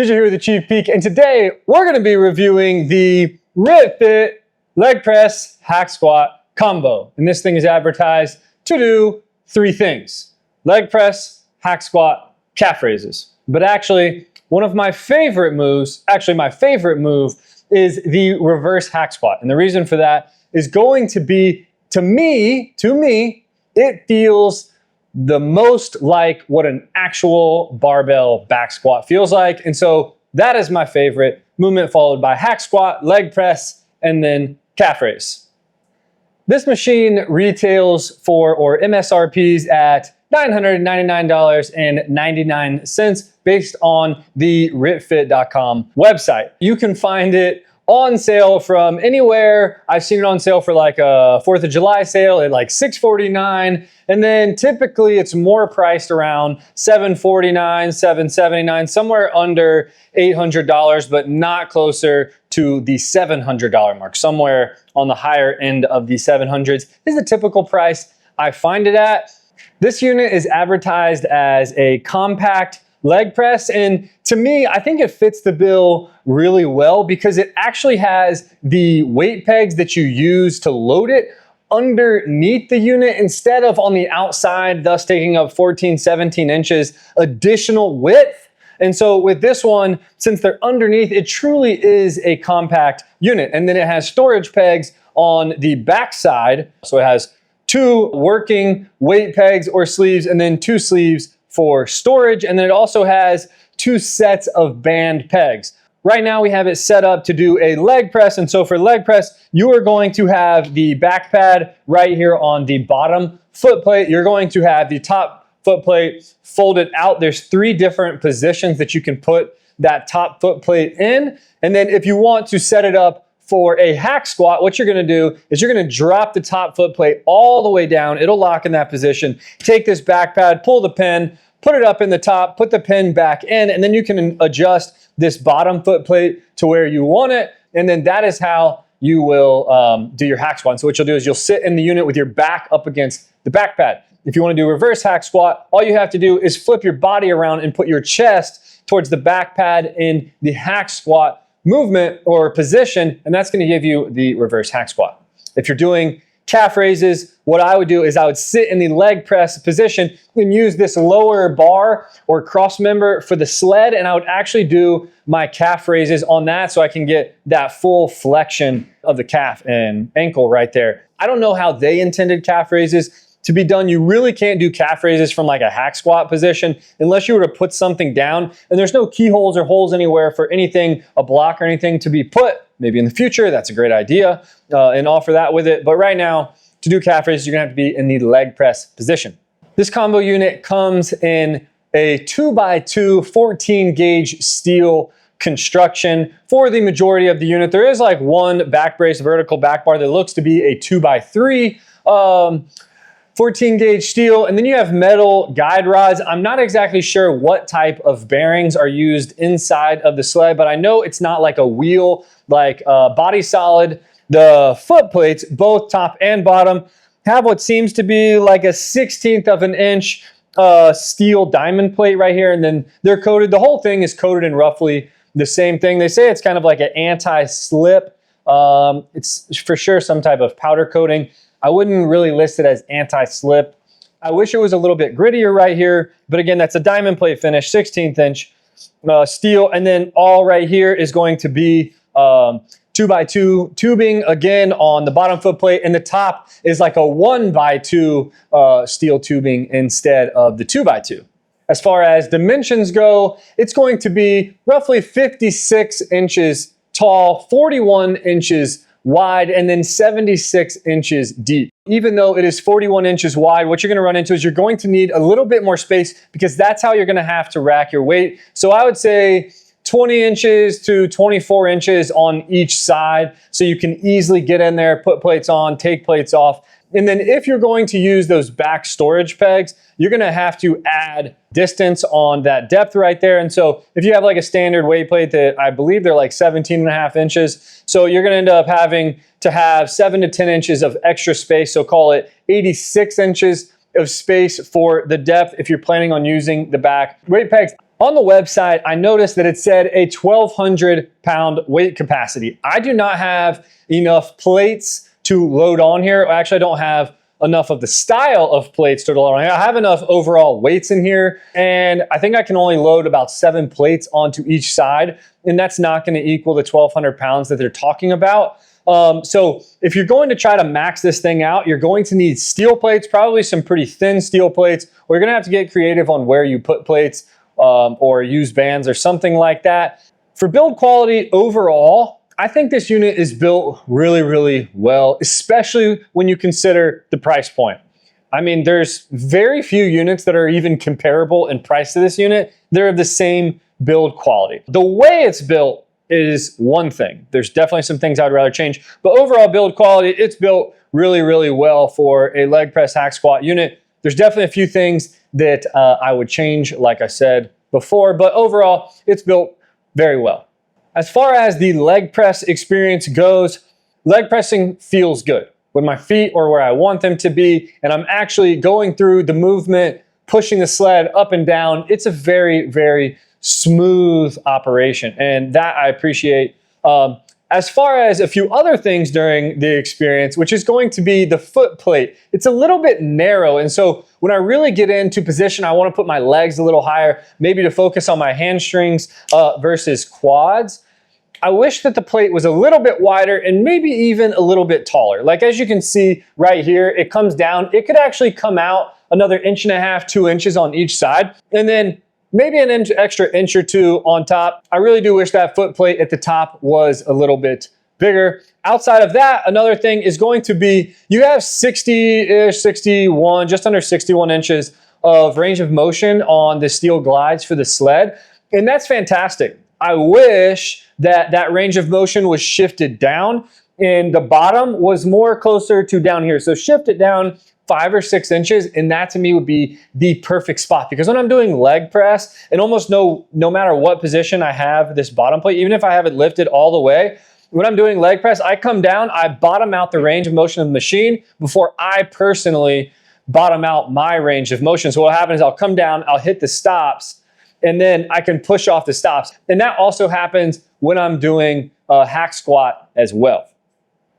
TJ here with ACHV PEAK, and today we're going to be reviewing the RitFit leg press hack squat combo. And this thing is advertised to do three things: leg press, hack squat, calf raises. But actually, one of my favorite moves, my favorite move is the reverse hack squat. And the reason for that is going to be, to me, it feels the most like what an actual barbell back squat feels like. And so that is my favorite movement, followed by hack squat, leg press, and then calf raise. This machine retails for, or MSRPs at $999.99 based on the RitFit.com website. You can find it on sale from anywhere. I've seen it on sale for like a 4th of July sale at like $649. And then typically it's more priced around $749, $779, somewhere under $800, but not closer to the $700 mark, somewhere on the higher end of the 700s. This is the typical price I find it at. This unit is advertised as a compact leg press, and to me, I think it fits the bill really well because it actually has the weight pegs that you use to load it underneath the unit instead of on the outside, thus taking up 14, 17 inches additional width. And so with this one, since they're underneath, it truly is a compact unit. And then it has storage pegs on the back side. So it has two working weight pegs or sleeves, and then two sleeves for storage. And then it also has two sets of band pegs. Right now we have it set up to do a leg press. And so for leg press, you are going to have the back pad right here on the bottom foot plate. You're going to have the top foot plate folded out. There's three different positions that you can put that top foot plate in. And then if you want to set it up for a hack squat, what you're gonna do is you're gonna drop the top foot plate all the way down. It'll lock in that position. Take this back pad, pull the pin, put it up in the top, put the pin back in, and then you can adjust this bottom foot plate to where you want it. And then that is how you will do your hack squat. And so what you'll do is you'll sit in the unit with your back up against the back pad. If you wanna do reverse hack squat, all you have to do is flip your body around and put your chest towards the back pad in the hack squat movement or position, and that's going to give you the reverse hack squat. If you're doing calf raises, what I would do is I would sit in the leg press position and use this lower bar or cross member for the sled, and I would actually do my calf raises on that so I can get that full flexion of the calf and ankle right there. I don't know how they intended calf raises to be done. You really can't do calf raises from like a hack squat position unless you were to put something down, and there's no keyholes or holes anywhere for anything, a block or anything to be put. Maybe in the future, that's a great idea, and offer that with it. But right now, to do calf raises, you're gonna have to be in the leg press position. This combo unit comes in a 2x2 14 gauge steel construction. For the majority of the unit, there is like one back brace vertical back bar that looks to be a 2x3. 14 gauge steel, and then you have metal guide rods. I'm not exactly sure what type of bearings are used inside of the sled, but I know it's not like a wheel, like body solid. The foot plates, both top and bottom, have what seems to be like a 1/16 of an inch steel diamond plate right here, and then they're coated. The whole thing is coated in roughly the same thing. They say it's kind of like an anti-slip. It's for sure some type of powder coating. I wouldn't really list it as anti-slip. I wish it was a little bit grittier right here, but again, that's a diamond plate finish, 1/16 inch steel. And then all right here is going to be 2x2 tubing, again, on the bottom foot plate, and the top is like a 1x2 steel tubing instead of the 2x2. As far as dimensions go, it's going to be roughly 56 inches tall, 41 inches wide, and then 76 inches deep. Even though it is 41 inches wide, what you're gonna run into is you're going to need a little bit more space because that's how you're gonna have to rack your weight. So I would say 20 inches to 24 inches on each side, so you can easily get in there, put plates on, take plates off. And then if you're going to use those back storage pegs, you're gonna have to add distance on that depth right there. And so if you have like a standard weight plate that I believe they're like 17.5 inches, so you're gonna end up having to have 7 to 10 inches of extra space. So call it 86 inches of space for the depth if you're planning on using the back weight pegs. On the website, I noticed that it said a 1,200 pound weight capacity. I do not have enough plates to load on here. Actually, I don't have enough of the style of plates to load on here. I have enough overall weights in here, and I think I can only load about 7 plates onto each side, and that's not gonna equal the 1,200 pounds that they're talking about. So if you're going to try to max this thing out, you're going to need steel plates, probably some pretty thin steel plates, or you're gonna have to get creative on where you put plates, or use bands or something like that. For build quality overall, I think this unit is built really, really well, especially when you consider the price point. I mean, there's very few units that are even comparable in price to this unit. They're of the same build quality. The way it's built is one thing. There's definitely some things I'd rather change, but overall build quality, it's built really, really well for a leg press hack squat unit. There's definitely a few things that I would change, like I said before, but overall, it's built very well. As far as the leg press experience goes, leg pressing feels good when my feet are where I want them to be, and I'm actually going through the movement, pushing the sled up and down. It's a very, very smooth operation, and that I appreciate. As far as a few other things during the experience, which is going to be the foot plate, it's a little bit narrow. And so when I really get into position, I want to put my legs a little higher, maybe to focus on my hamstrings versus quads. I wish that the plate was a little bit wider and maybe even a little bit taller. Like as you can see right here, it comes down. It could actually come out another 1.5 to 2 inches on each side. And then maybe an extra inch or 2 on top. I really do wish that foot plate at the top was a little bit bigger. Outside of that, another thing is going to be, you have 60-ish, 61, just under 61 inches of range of motion on the steel glides for the sled, and that's fantastic. I wish that that range of motion was shifted down and the bottom was more closer to down here. So shift it down 5 or 6 inches, and that to me would be the perfect spot, because when I'm doing leg press, and almost no matter what position I have this bottom plate, even if I have it lifted all the way, when I'm doing leg press, I come down, I bottom out the range of motion of the machine before I personally bottom out my range of motion. So what happens is I'll come down, I'll hit the stops, and then I can push off the stops. And that also happens when I'm doing a hack squat as well.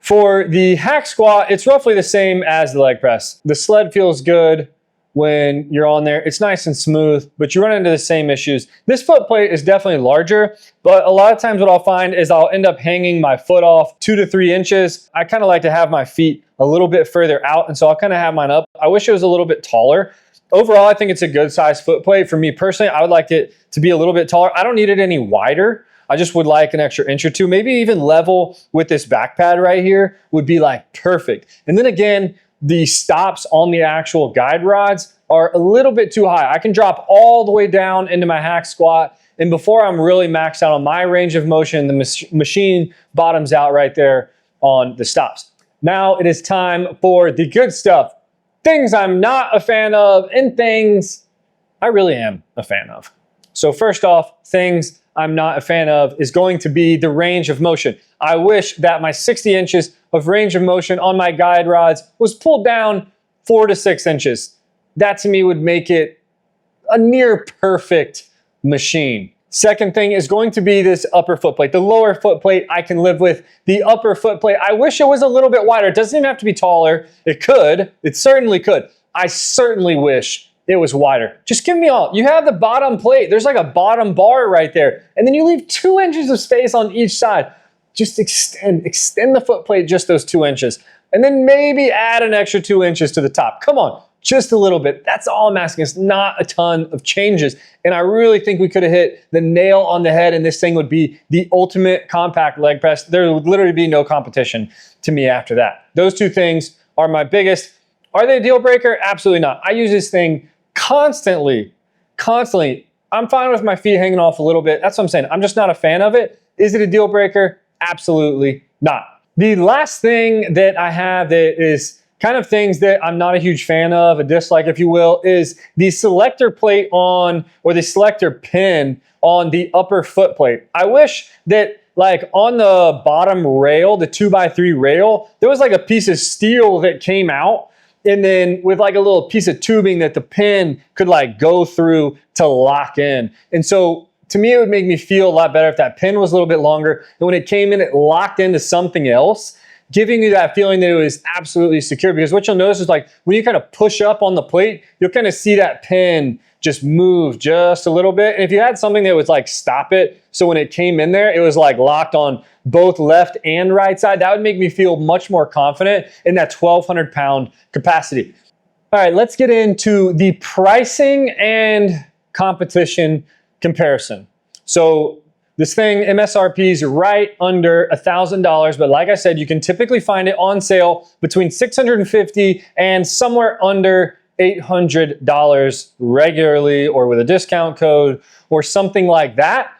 For the hack squat, it's roughly the same as the leg press. The sled feels good when you're on there. It's nice and smooth, but you run into the same issues. This foot plate is definitely larger, but a lot of times what I'll find is I'll end up hanging my foot off 2 to 3 inches. I kind of like to have my feet a little bit further out, and so I'll kind of have mine up. I wish it was a little bit taller. Overall, I think it's a good size foot plate. For me personally, I would like it to be a little bit taller. I don't need it any wider. I just would like an extra inch or 2, maybe even level with this back pad right here would be like perfect. And then again, the stops on the actual guide rods are a little bit too high. I can drop all the way down into my hack squat, and before I'm really maxed out on my range of motion, the machine bottoms out right there on the stops. Now it is time for the good stuff. Things I'm not a fan of and things I really am a fan of. So first off, things I'm not a fan of is going to be the range of motion. I wish that my 60 inches of range of motion on my guide rods was pulled down 4 to 6 inches. That to me would make it a near perfect machine. Second thing is going to be this upper foot plate. The lower foot plate I can live with. The upper foot plate, I wish it was a little bit wider. It doesn't even have to be taller. It could. It certainly could. I certainly wish it was wider. Just give me all. You have the bottom plate. There's like a bottom bar right there. And then you leave 2 inches of space on each side. Just extend the foot plate just those 2 inches. And then maybe add an extra 2 inches to the top. Come on, just a little bit. That's all I'm asking. It's not a ton of changes. And I really think we could have hit the nail on the head, and this thing would be the ultimate compact leg press. There would literally be no competition to me after that. Those two things are my biggest. Are they a deal breaker? Absolutely not. I use this thing constantly. I'm fine with my feet hanging off a little bit. That's what I'm saying. I'm just not a fan of it. Is it a deal breaker? Absolutely not. The last thing that I have that is kind of things that I'm not a huge fan of, a dislike if you will, is the selector plate on, or the selector pin on the upper foot plate. I wish that like on the bottom rail, the 2x3 rail, there was like a piece of steel that came out and then with like a little piece of tubing that the pin could like go through to lock in. And so to me, it would make me feel a lot better if that pin was a little bit longer, and when it came in, it locked into something else, giving you that feeling that it was absolutely secure. Because what you'll notice is like when you kind of push up on the plate, you'll kind of see that pin just move just a little bit. And if you had something that was like stop it, so when it came in there, it was like locked on both left and right side, that would make me feel much more confident in that 1,200 pound capacity. All right, let's get into the pricing and competition comparison. So this thing, MSRP is right under $1,000, but like I said, you can typically find it on sale between $650 and somewhere under $800 regularly or with a discount code or something like that.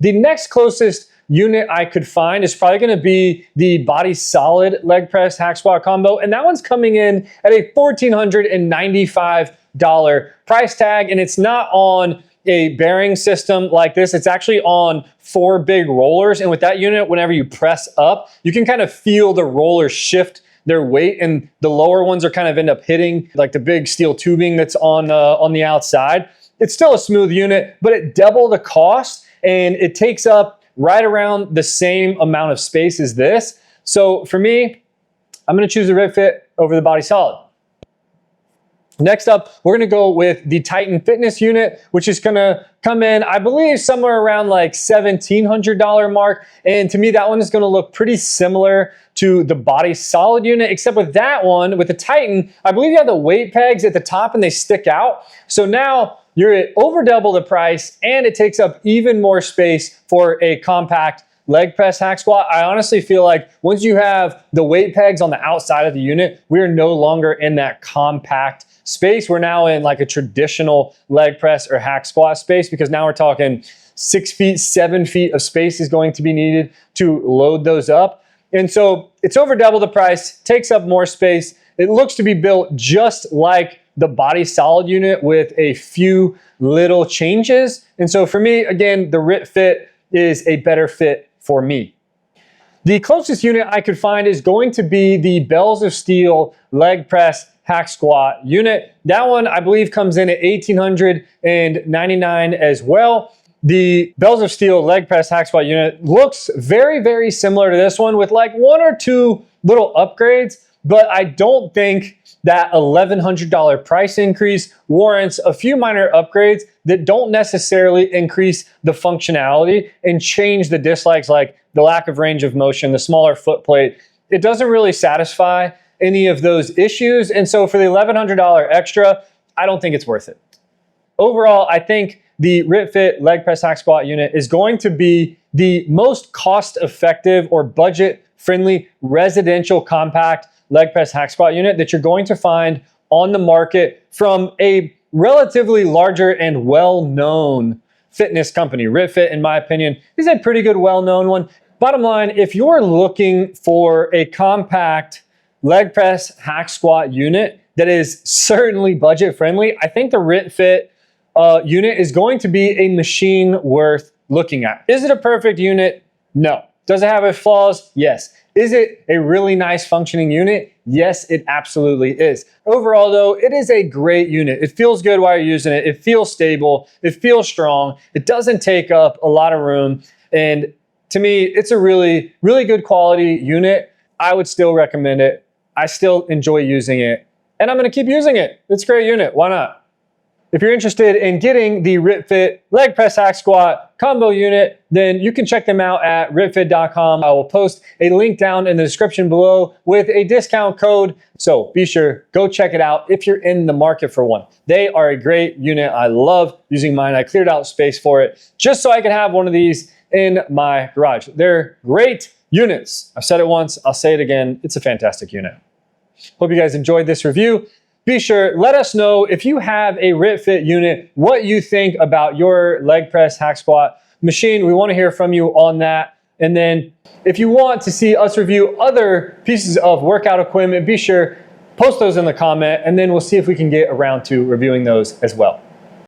The next closest unit I could find is probably going to be the Body Solid leg press hack squat combo, and that one's coming in at a $1,495 price tag, and it's not on a bearing system like this. It's actually on 4 big rollers, and with that unit, whenever you press up, you can kind of feel the rollers shift their weight, and the lower ones are kind of end up hitting like the big steel tubing that's on the outside. It's still a smooth unit, but it double the cost, and it takes up right around the same amount of space as this. So for me, I'm going to choose the RitFit over the Body Solid. Next up, we're going to go with the Titan Fitness unit, which is going to come in, I believe, somewhere around like $1,700 mark. And to me, that one is going to look pretty similar to the Body Solid unit, except with that one, with the Titan, I believe you have the weight pegs at the top and they stick out. So now you're at over double the price, and it takes up even more space for a compact leg press hack squat. I honestly feel like once you have the weight pegs on the outside of the unit, we are no longer in that compact space. We're now in like a traditional leg press or hack squat space, because now we're talking 6 feet, 7 feet of space is going to be needed to load those up. And so it's over double the price, takes up more space. It looks to be built just like the Body Solid unit with a few little changes. And so for me, again, the RitFit is a better fit for me. The closest unit I could find is going to be the Bells of Steel leg press hack squat unit. That one, I believe, comes in at $1,899 as well. The Bells of Steel leg press hack squat unit looks very, very similar to this one with like 1 or 2 little upgrades, but I don't think that $1,100 price increase warrants a few minor upgrades that don't necessarily increase the functionality and change the dislikes, like the lack of range of motion, the smaller foot plate. It doesn't really satisfy any of those issues. And so for the $1,100 extra, I don't think it's worth it. Overall, I think the RitFit leg press hack squat unit is going to be the most cost-effective or budget-friendly residential compact leg press hack squat unit that you're going to find on the market from a relatively larger and well-known fitness company. RitFit, in my opinion, is a pretty good well-known one. Bottom line, if you're looking for a compact leg press hack squat unit that is certainly budget-friendly, I think the RitFit unit is going to be a machine worth looking at. Is it a perfect unit? No. Does it have its flaws? Yes. Is it a really nice functioning unit? Yes, it absolutely is. Overall though, it is a great unit. It feels good while you're using it. It feels stable. It feels strong. It doesn't take up a lot of room. And to me, it's a really, really good quality unit. I would still recommend it. I still enjoy using it, and I'm going to keep using it. It's a great unit. Why not? If you're interested in getting the RitFit leg press hack squat combo unit, then you can check them out at ritfit.com. I will post a link down in the description below with a discount code. So be sure, go check it out if you're in the market for one. They are a great unit. I love using mine. I cleared out space for it just so I could have one of these in my garage. They're great units. I've said it once, I'll say it again. It's a fantastic unit. Hope you guys enjoyed this review. Be sure, let us know if you have a RitFit unit, what you think about your leg press hack squat machine. We want to hear from you on that. And then if you want to see us review other pieces of workout equipment, be sure, post those in the comment, and then we'll see if we can get around to reviewing those as well.